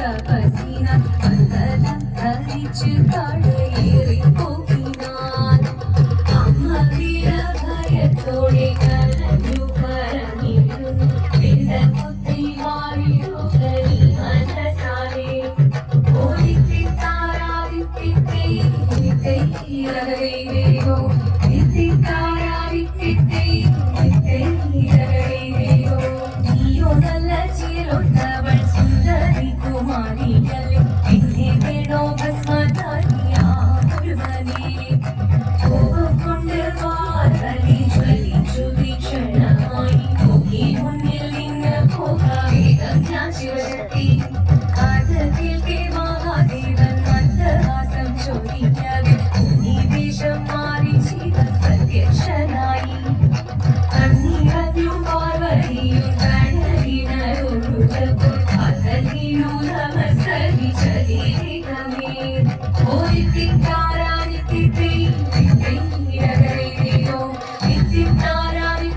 തപസിന അന്തരം ധരിച്ചു കടയേറി പോകിനാൻ അമ്മ വീര ഭയത്തോടെ കരഞ്ഞു പറഞ്ഞിരുന്നു പിന്നെ കുത്തി മാറിടുകനി മനസാലെ ഓടിത്തിത്താരാതിത്തിത്തൈരകൈരയോ തിത്തിത്താരാതിത്തിത്തൈരകൈരയോ നീയോ നല്ല ചീലൊട്ടവൾ സുന്ദരി കുമാരിയല്ലേ എന്നെ വേണോ ഭസ്മധാരിയാകുവനേ കോപം കൊണ്ട് വാർവലി ജ്വലിച്ചു വീക്ഷണമായി നോക്കി മുന്നിൽ നിന്ന് പോകാവേഗം ഞാൻ ശിവശക്തി കാതകേൽക്കെ മഹാദേവൻ മന്ദഹാസം ചൊരിഞ്ഞത് വേഷം മാറി ശിവൻ പ്രത്യക്ഷനായി കണ്ണീരഞ്ഞു പാർവതിയും കണ്ണീരൊഴുകപ്പോൾ അതലീനു നമസ്കരിച്ചതീരമേ ഓരിത്തിക്ക